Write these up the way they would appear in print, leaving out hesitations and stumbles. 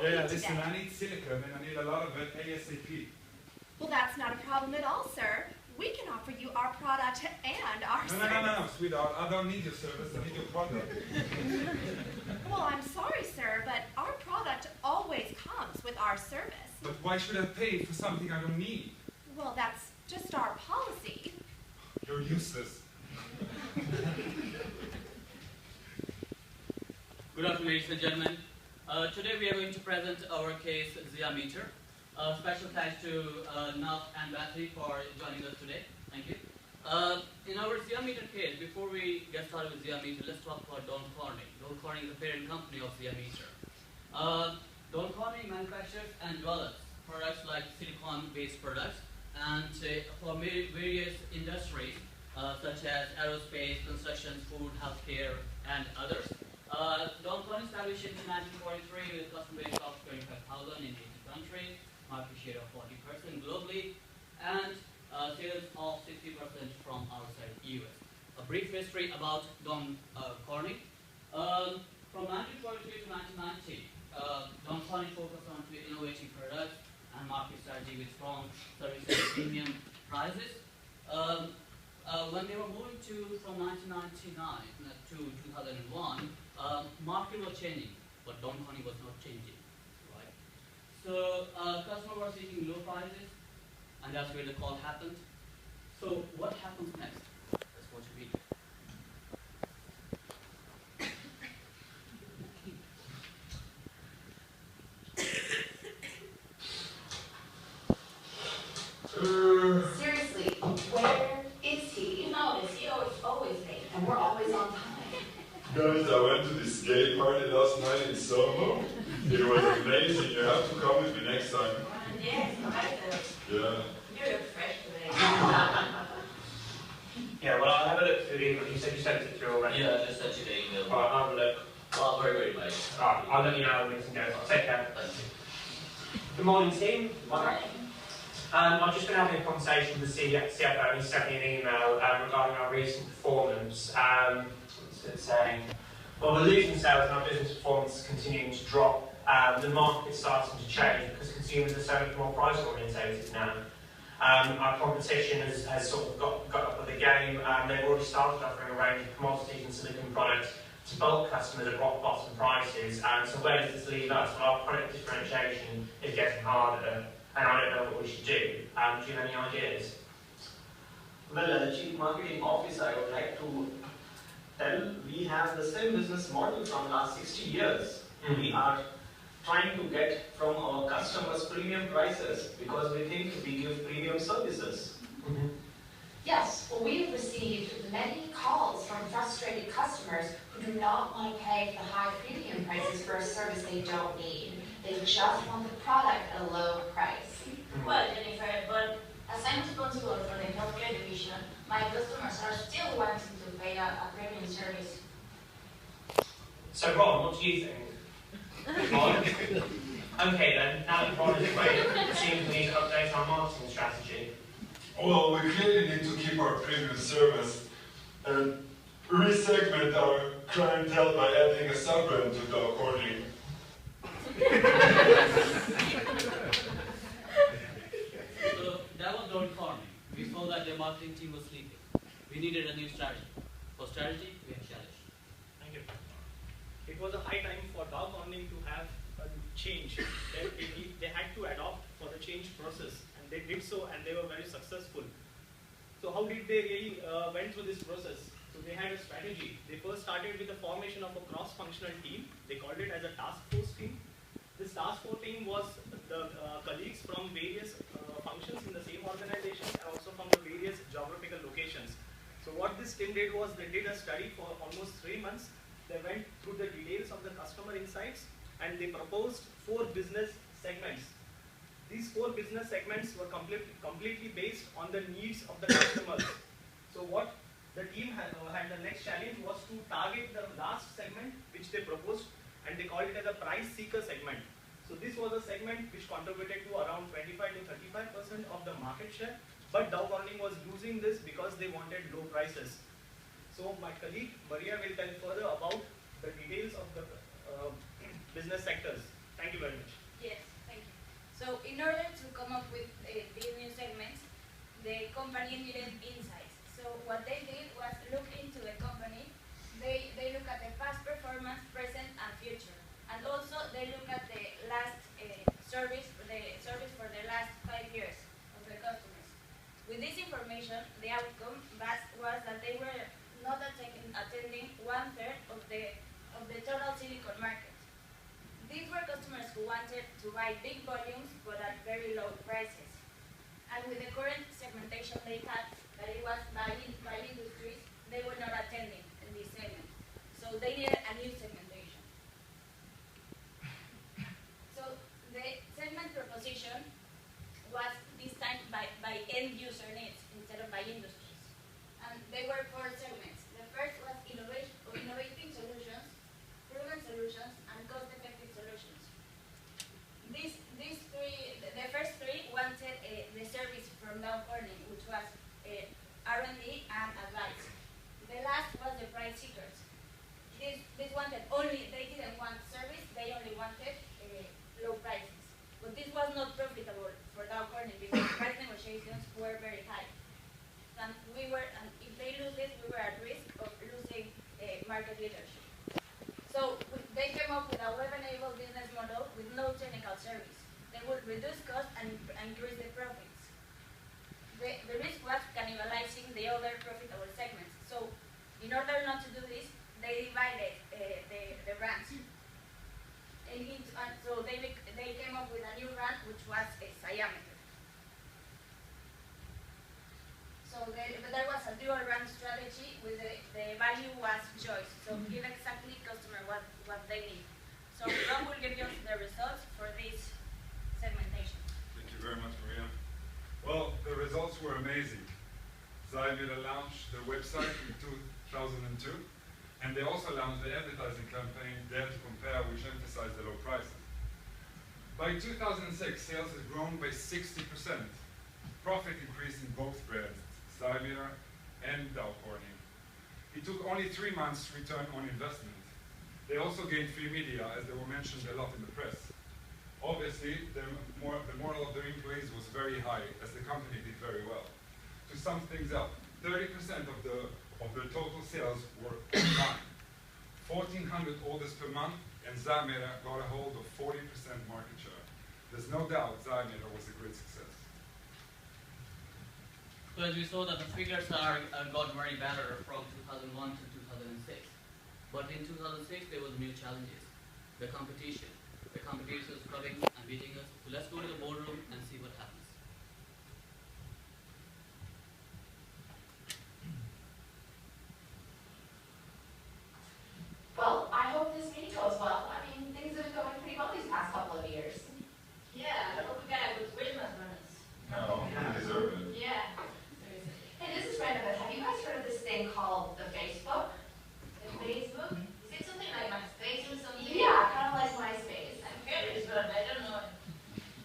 you Yeah, today? listen, I need silicone and I need a lot of it ASAP. Well, that's not a problem at all, sir. We can offer you our product and our service. No, sweetheart. I don't need your service. I need your product. Well, I'm sorry, sir, but our product always comes with our service. But why should I pay for something I don't need? Well, that's just our policy. You're useless. Good afternoon, ladies and gentlemen. Today we are going to present our case, Xiameter. Special thanks to Nav and Battery for joining us today. Thank you. In our Xiameter case, before we get started with Xiameter, let's talk about Don Corning. Don Corning is the parent company of Xiameter. Don Corning manufactures and develops products like silicon-based products and for various industries such as aerospace, construction, food, healthcare, and others. Don Corning established in 1943 with a customer base of 25,000 in 80 countries, market share of 40% globally, and sales of 60% from outside US. A brief history about Don Corning. From 1943 to 1990, Don Corning focused on innovating products and market strategy with strong service and premium prices. When they were moving from 1999 to 2001, market was changing, but Don Corning was not changing. Right? So customers were seeking low prices, and that's where the call happened. So what happens next? That's what you read. Seriously, where is he? You notice, he always late, and we're always on time. Guys, I went to this gay party last night in Soho. It was amazing. You have to come with me next time. Yes, I do. Yeah. You look fresh today. Yeah, well, I'll have a look through the email. You said you sent it through already. Yeah, I just sent you the email. Alright, I'll have a look. Oh, very late. Alright, I'll let you know when the meeting goes on. Take care. Thank you. Good morning, team. Morning. I've just been having a conversation with the CFO and he sent me an email regarding our recent performance. What's it saying? Well, we're losing sales and our business performance is continuing to drop. The market is starting to change because consumers are so much more price orientated now. Our competition has sort of got up with the game. They've already started offering a range of commodities and silicon products to bulk customers at rock bottom prices. So where does this leave us? Well, our product differentiation is getting harder, and I don't know what we should do. Do you have any ideas? Well, as Chief Marketing Officer, I would like to tell we have the same business model from last 60 years. Mm-hmm. We are trying to get from our customers premium prices because we think we give premium services. Mm-hmm. Yes, well, we have received many calls from frustrated customers who do not want to pay the high premium prices for a service they don't need. They just want the product at a low price. Well, Jennifer, but as I'm responsible for the healthcare division, my customers are still wanting to pay a premium service. So Ron, what do you think? Ron? Okay then, now that Ron is away, it seems we need to update our marketing strategy. Well, we clearly need to keep our premium service and resegment our clientele by adding a sub-brand to Don Corning. So that was Don Corning. We saw that their marketing team was sleeping. We needed a new strategy. For strategy, we have challenge. Thank you. It was a high time for Dow Corning to have a change. They had to adopt for the change process, and they did so, and they were very successful. So how did they really went through this process? So they had a strategy. They first started with the formation of a cross-functional team. They called it as a task force team. This task force team was the colleagues from various functions in the same organization and also from the various geographical locations. So what this team did was they did a study for almost 3 months. They went through the details of the customer insights and they proposed 4 business segments. These 4 business segments were completely based on the needs of the customers. So what the team had the next challenge was to target the last segment which they proposed, and they called it as a price seeker segment. So this was a segment which contributed to around 25 to 35% of the market share, but Dow Corning was losing this because they wanted low prices. So my colleague Maria will tell further about the details of the business sectors. Thank you very much. So in order to come up with these new segments, the company needed insights. So what they did was look into the company. They look at the past performance, present, and future. And also they look at the last service for the last 5 years of the customers. With this information, the outcome was that they were not attending 1/3 of the total silicon market. These were customers who wanted to buy big volumes but at very low prices. And with the current segmentation they had, that it was by industries, they were not attending in this segment. So they needed a new segmentation. So the segment proposition was this time by end user needs instead of by industries. And there were 4 segments. The first was innovating solutions, proven solutions, and cost-effective solutions. The first 3 wanted the service from Dow Corning, which was R&D and advice. The last was the price seekers. They didn't want service, they only wanted low prices. But this was not profitable for Dow Corning because price negotiations were very high. And if they lose this, we were at risk of losing market leadership. So they came up with a web-enabled business model with no technical service. They would reduce costs and increase the profits. The risk was cannibalizing the other profitable segments. So in order not to do this, they divided the brands. And so they came up with a new brand, which was Xiameter. So there was a dual brand strategy with the value was choice. So give exactly customer what they need. So Ron will give you the results for this segmentation. Thank you very much, Maria. Well, the results were amazing. Xiameter launched their website in 2002, and they also launched the advertising campaign Dare to Compare, which emphasized the low prices. By 2006, sales had grown by 60%. Profit increased in both brands, Xiameter and Dow Corning. It took only 3 months return on investment. They also gained free media, as they were mentioned a lot in the press. Obviously, the moral of their employees was very high, as the company did very well. To sum things up, 30% of their total sales were online. 1,400 orders per month, and Xiameter got a hold of 40% market share. There's no doubt Xiameter was a great success. So as we saw that the figures got very better from 2001 to 2006. But in 2006, there was new challenges. The competition. The competitors coming and beating us. So let's go to the boardroom and see what happens. Well, I hope this meeting goes well. I mean, things have been going pretty well these past couple of years. Yeah, I hope we get a good Christmas bonus. No, you deserve it. Yeah. Hey, this is random, but have you guys heard of this thing called the Facebook? The Facebook? Is it something like MySpace or something? Yeah, kind of like MySpace. I'm curious, but I don't know.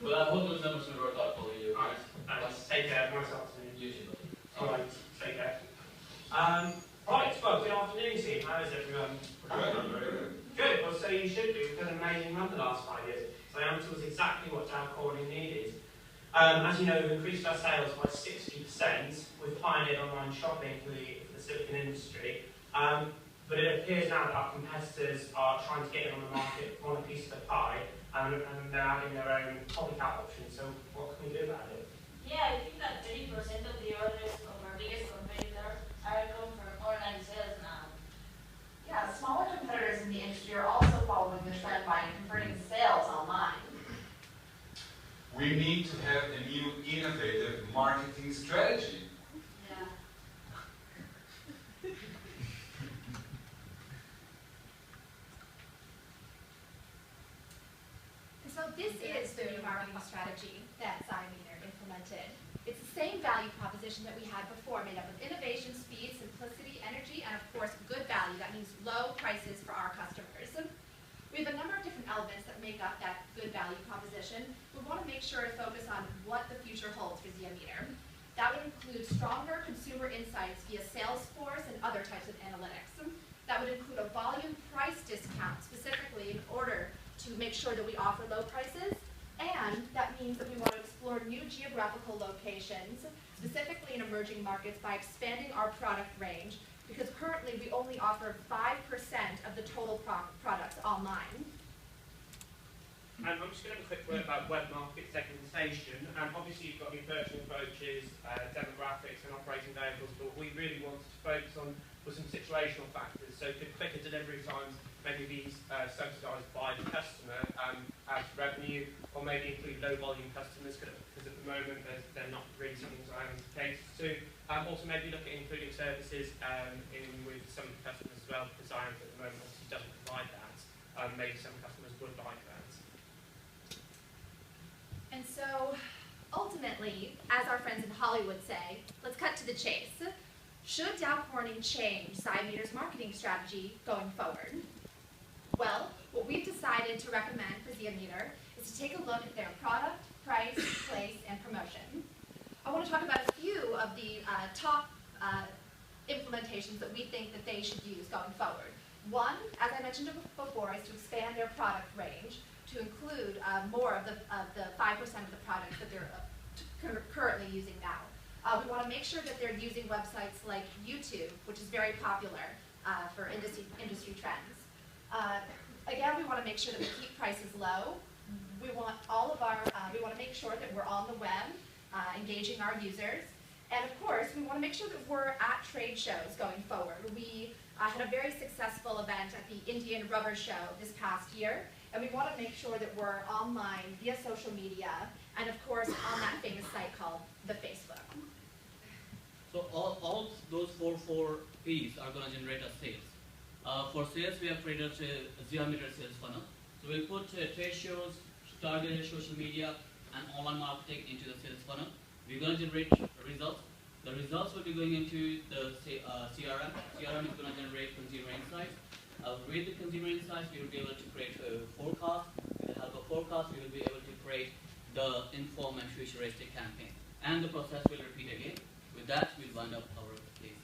Well, I hope those numbers will work out for you. Alright, thanks. Take care. Nice afternoon. You too. Alright, take care. Right, well, good afternoon, team. How is everyone? Good, very good. Good, well, so you should be. We've done an amazing run the last 5 years. Xiameter was exactly what Dow Corning needed. As you know, we've increased our sales by 60%. We've pioneered online shopping for the silicon industry. But it appears now that our competitors are trying to get in on the market, want a piece of the pie, and they're adding their own copycat options. So what can we do about it? Yeah, I think that 30% of the orders of our biggest competitors are come from online sales now. Yeah, smaller competitors in the industry are also following the trend by converting sales online. We need to have a new innovative marketing strategy. Yeah. So this is the new marketing strategy that Xiameter implemented. It's the same value proposition that we had before, made up of innovation, speed, simplicity, energy, and of course good value. That means low prices for our customers. We have a number of different elements that make up that good value proposition. We want to make sure to focus on what the future holds for Xiameter. That would include stronger consumer insights via Salesforce and other types of analytics. That would include a volume price discount specifically in order to make sure that we offer low prices, and And that means that we want to explore new geographical locations, specifically in emerging markets, by expanding our product range, because currently we only offer 5% of the total products online. I'm just going to have a quick word about web market segmentation. Obviously, you've got your purchasing approaches, demographics, and operating variables, but what we really wanted to focus on was some situational factors. So could quicker delivery times maybe be subsidised by the customer as revenue, or maybe include low-volume customers, because at the moment they're not really something that I'm catered to. Also maybe look at including services in with some customers as well, because I at the moment obviously doesn't provide that. Maybe some customers would like that. And so, ultimately, as our friends in Hollywood say, let's cut to the chase. Should Dow Corning change Xiameter's marketing strategy going forward? Well, what we've decided to recommend for Xiameter is to take a look at their product, price, place, and promotion. I want to talk about a few of the top implementations that we think that they should use going forward. One, as I mentioned before, is to expand their product range to include more of the 5% of the products that they're currently using now. We want to make sure that they're using websites like YouTube, which is very popular for industry trends. Again, we want to make sure that we keep prices low. We want we want to make sure that we're on the web, engaging our users. And of course, we want to make sure that we're at trade shows going forward. We had a very successful event at the Indian Rubber Show this past year, and we want to make sure that we're online via social media, and of course on that famous site called the Facebook. So all those four P's are going to generate us sales. For sales, we have created a Xiameter sales funnel. So we'll put trade shows, targeted social media, and online marketing into the sales funnel. We're going to generate results. The results will be going into the CRM. CRM is going to generate consumer insights. With the consumer insights, we will be able to create a forecast. With the help of forecast, we will be able to create the inform and futuristic campaign. And the process will repeat again. With that, we'll wind up our case.